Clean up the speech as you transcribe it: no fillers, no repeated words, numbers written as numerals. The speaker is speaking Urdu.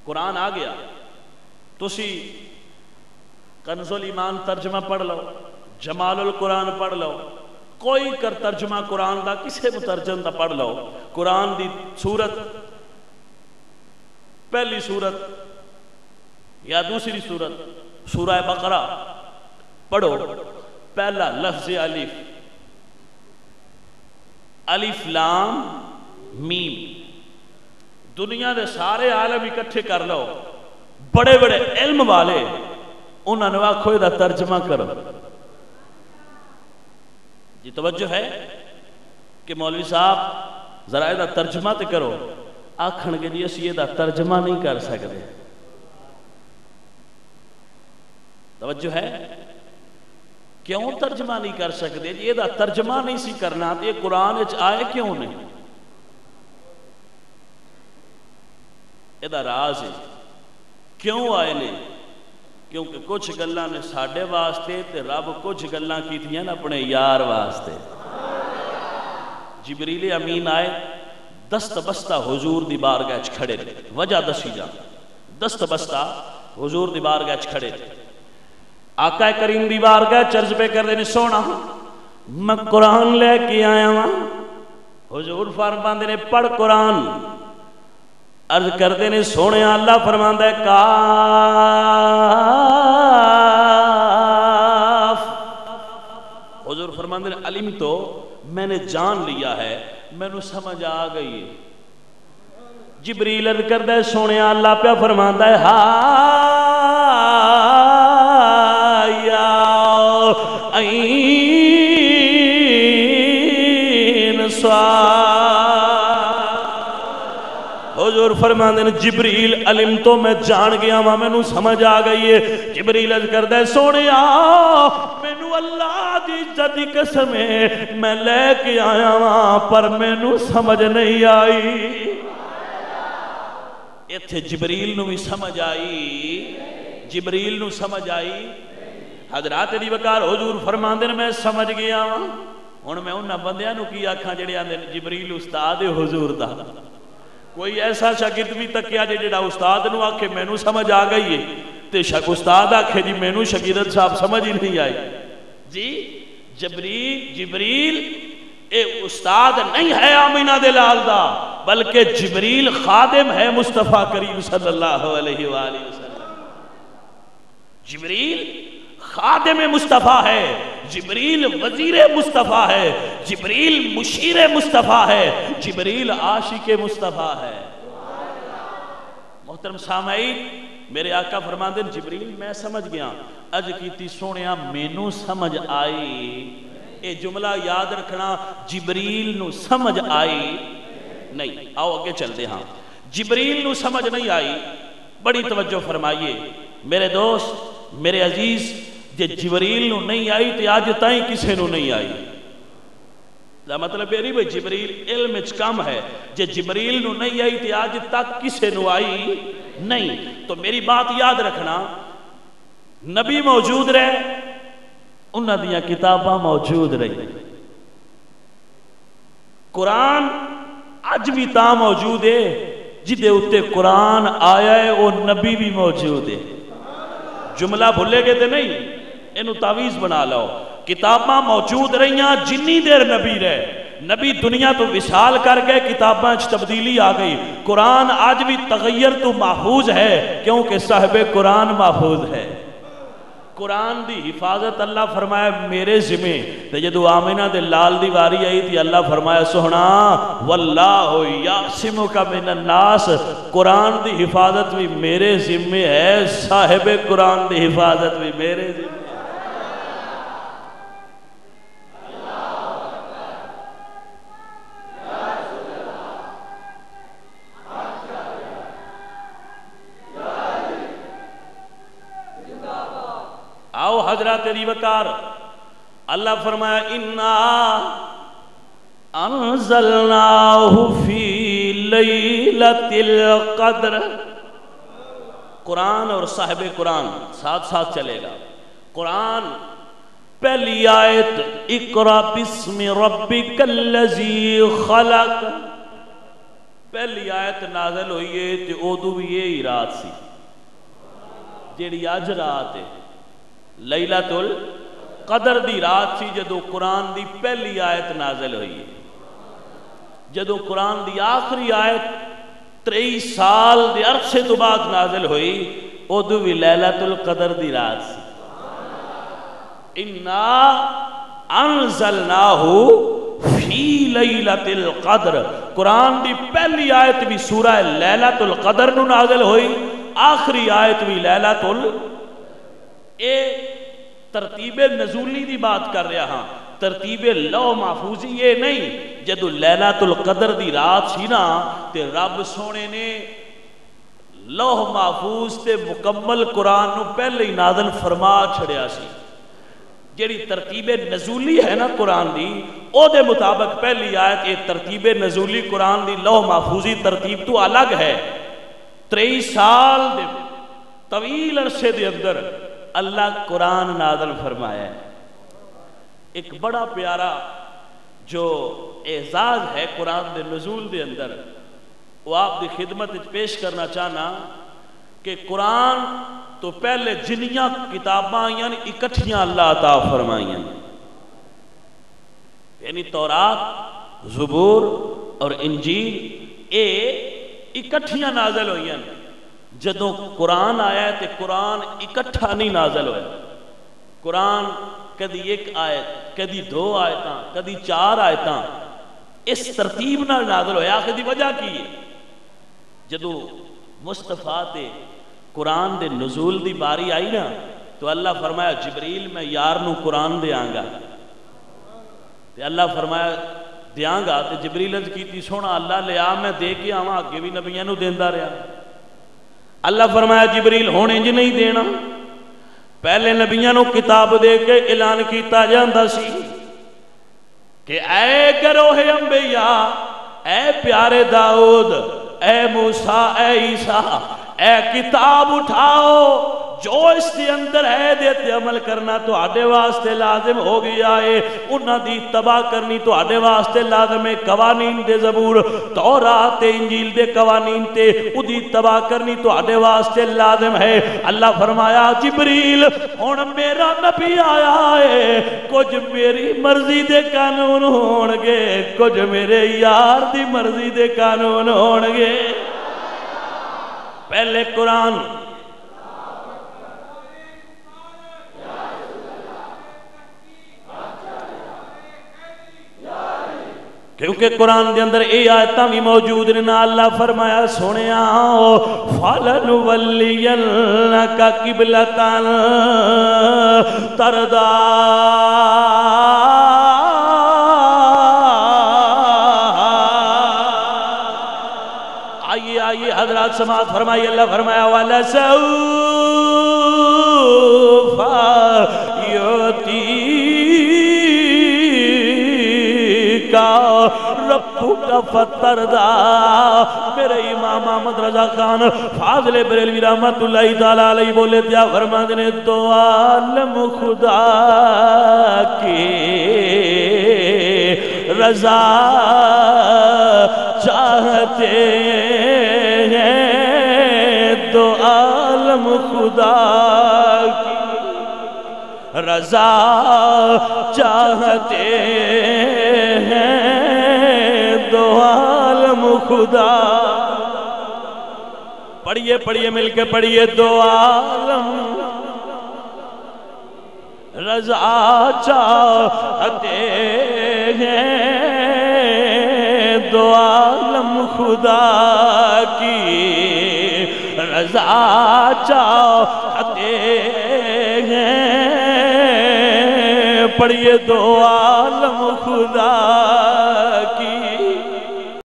قرآن آ گیا تسی کنز الایمان ترجمہ پڑھ لو، جمال القرآن پڑھ لو، کوئی کر ترجمہ قرآن دا کسے مترجم دا پڑھ لو، قرآن دی سورت پہلی سورت یا دوسری سورت سورہ بقرہ پڑھو، پہلا لفظ الف، الف لام میم، دنیا دے سارے عالم اکٹھے کر لو، بڑے بڑے علم والے انہوں نے آکھو دا ترجمہ کرو۔ جی توجہ ہے کہ مولوی صاحب ذرا دا ترجمہ تے کرو، آکھن کے جی اسی دا ترجمہ نہیں کر سکتے، توجہ ہے کیوں ترجمہ نہیں کر سکتے؟ یہ دا ترجمہ نہیں سی کرنا تو یہ قرآن اچ آئے کیوں نہیں؟ یہ دا راز ہے کیوں آئے نہیں؟ کیونکہ کچھ گلاں نے ساڑھے واسطے تے رب کچھ گلاں کی تھیں نا اپنے یار واسطے۔ جبریل امین آئے دست بستہ حضور دی بارگاہ اچ کھڑے تھے، وجہ دسی جا، دست بستہ حضور دی بارگاہ اچ کھڑے تھے، آقا کریم دی بارگاہ چرز پہ کر دینے سونا میں قرآن لے کے آیا ہوں، حضور فرماندے نے پڑھ قرآن، عرض کر دینے سونے اللہ فرماندہ ہے کاف، حضور فرماندے نے علم تو میں نے جان لیا ہے، میں نے سمجھ آ گئی ہے۔ جبریل عرض کر دے سونے اللہ پہ فرماندہ ہے حضور فرماندے نے جبریل علم تو میں جان گیا ہاں، میں نو سمجھ آ گئی ہے۔ جبریل عرض کر دے سونیا میں نو اللہ دی عزت دی قسم ہے میں لے کے آیا ہاں پر میں نو سمجھ نہیں آئی۔ ایتھے جبریل نو بھی سمجھ آئی، جبریل نو سمجھ آئی۔ حضرات دی وقار حضور فرماندے نے میں سمجھ گیا ہاں، ہن میں انہاں بندیاں نو کی آکھاں جڑے آندے جبریل استاد حضور دا؟ کوئی ایسا شاگرد بھی تکیا جڑا استاد نو آکھے میں نو سمجھ آ گئی ہے تے استاد آکھے جی میں نو شاگرد صاحب سمجھ ہی نہیں آئی۔ جی جبریل اے استاد نہیں ہے آمینہ دلال دا، بلکہ جبریل خادم ہے مصطفیٰ کریم صلی اللہ علیہ وآلہ وسلم۔ جبریل خادم مصطفیٰ ہے، جبریل وزیر مصطفیٰ ہے، جبریل مشیر مصطفیٰ ہے، جبریل عاشق مصطفیٰ ہے۔ محترم سامعین میرے آقا فرماندے جبریل میں سمجھ گیا، اج کیتی سونیا مینوں سمجھ آئی۔ اے جملہ یاد رکھنا، جبریل نو سمجھ آئی نہیں۔ آؤ آگے چلتے ہاں، جبریل نو سمجھ نہیں آئی، بڑی توجہ فرمائیے میرے دوست میرے عزیز، جے جبریل نو نہیں آئی تو آج تائیں کسے نو نہیں آئی۔ مطلب یہ نہیں بھئی جبریل علم اچ کم ہے، جے جبریل نو نہیں آئی تو آج تک کسے نو آئی نہیں۔ تو میری بات یاد رکھنا، نبی موجود رہے، انہاں دیاں کتاباں موجود رہی، قرآن آج بھی تا موجود ہے، جدے اتے قرآن آیا ہے وہ نبی بھی موجود ہے۔ جملہ بھولے گے تھے نہیں، انہوں تعویز بنا لو، کتاباں موجود رہیاں جنی دیر نبی رہے، نبی دنیا تو وصال کر گئے، کتاباں تبدیلی آ گئی، قرآن آج بھی تغیر تو محفوظ ہے کیونکہ صاحب قرآن محفوظ ہے۔ قرآن دی حفاظت اللہ فرمایا میرے ذمہ، تے جدو آمینہ دے لال دی واری آئی تھی اللہ فرمایا سہنا واللہ یعصمک من الناس، قرآن دی حفاظت بھی میرے ذمہ ہے، صاحب قرآن دی حفاظت بھی میرے ذمہ ہے۔ آؤ حضرات ریوکار، اللہ فرمایا اِنَّا أَنزَلْنَاهُ فِي لَيْلَةِ الْقَدْرِ، قرآن اور صاحب قرآن ساتھ ساتھ چلے گا۔ قرآن پہلی آیت اقرأ بِاسْمِ رَبِّكَ الَّذِي خَلَقَ، پہلی آیت نازل ہوئی ہے تے ادو بھی یہی رات سی جیڑی اج رات ہے، لیلۃ القدر دی رات سی جدو قرآن دی پہلی آیت نازل ہوئی ہے۔ جدو قرآن دی آخری آیت 23 سال دے عرصے تو بعد نازل ہوئی، ادو بھی لیلۃ القدر دی رات سی۔ اِنَّا انزلناہ فی لیلۃ القدر، قرآن دی پہلی آیت بھی سورہ لیلۃ القدر نو نازل ہوئی، آخری آیت بھی لیلۃ اے ترتیب نزولی دی بات کر رہا ہاں، ترتیب لوح محفوظی یہ نہیں۔ جدو لیلۃ القدر دی رات سی نا تے رب سونے نے لوح محفوظ تے مکمل قرآن نو پہلے ہی نازل فرما چھڑیا سی۔ جیڑی ترتیب نزولی ہے نا قرآن دی، او دے مطابق پہلی آیت ایک ترتیب نزولی قرآن دی لوح محفوظی ترتیب تو الگ ہے۔ 23 سال دے طویل عرصے دے اندر اللہ قرآن نازل فرمایا ہے۔ ایک بڑا پیارا جو اعزاز ہے قرآن دے نزول دے اندر، وہ آپ دی خدمت پیش کرنا چاہنا کہ قرآن تو پہلے جنیاں کتاباں یعنی اکٹھیاں اللہ عطا فرمائیاں، یعنی تورات، زبور اور انجیل اے اکٹھیاں نازل ہوئی ہیں۔ جدوں قرآن آیا ہے تے قرآن اکٹھا نہیں نازل ہویا، قرآن کدی ایک آیت، کدی 2 آیتاں، کدی 4 آیتاں، اس ترتیب نہ نازل ہویا۔ آخر دی وجہ کی ہے؟ جدو مصطفیٰ تے قرآن دے نزول دی باری آئی نا تو اللہ فرمایا جبریل میں یار نو قرآن دے آنگا، تے اللہ فرمایا دیاں گا، تے جبریل عرض کیتی سونا اللہ لے آ میں دے کے آواں، اگے بھی نبیوں نو دیندا رہا۔ اللہ فرمایا جبریل ہون انج نہیں دینا، پہلے نبیوں نو کتاب دے کے اعلان کیتا جاندا سی کہ اے گروہ انبیاء، اے پیارے داؤد، اے موسیٰ، اے عیسیٰ، اے کتاب اٹھاؤ، جو اس کے اندر ہے دیتے عمل کرنا تو آڈے واسطے لازم ہو گیا ہے، انہاں دی اتباع کرنی تو آڈے واسطے لازم ہے۔ قوانین دے زبور، تورات تے انجیل دے قوانین تے ادھی اتباع کرنی تو آڈے واسطے لازم ہے۔ اللہ فرمایا جبریل ہون میرا نبی آیا ہے، کچھ میری مرضی دے قانون ہونگے، کچھ میرے یار دی مرضی دے قانون ہونگے۔ پہلے قرآن کیونکہ قرآن دے اندر اے آیتاں بھی موجود نے، اللہ فرمایا سنیا فَلَنُوَلِّيَنَّكَ قِبْلَةً تَرْضَاهَا۔ آئیے حضرات سماعت فرمائی، اللہ فرمایا وَلَسَوْفَ يُعْطِيكَ رَبُّكَ فَتَرْضَىٰ۔ میرے امام محمد رضا خان فاضل بریلوی رحمت اللہ تعالیٰ علیہ بولے دیا فرماتے ہیں تو عالم خدا کی رضا چاہتے ہیں، تو عالم خدا کی رضا چاہتے ہیں، دو عالم خدا۔ پڑھیے پڑھیے مل کے پڑھیے، دو عالم رضا چاہتے ہیں، دو عالم خدا کی رضا چاہتے ہیں، پڑھیے دو عالم خدا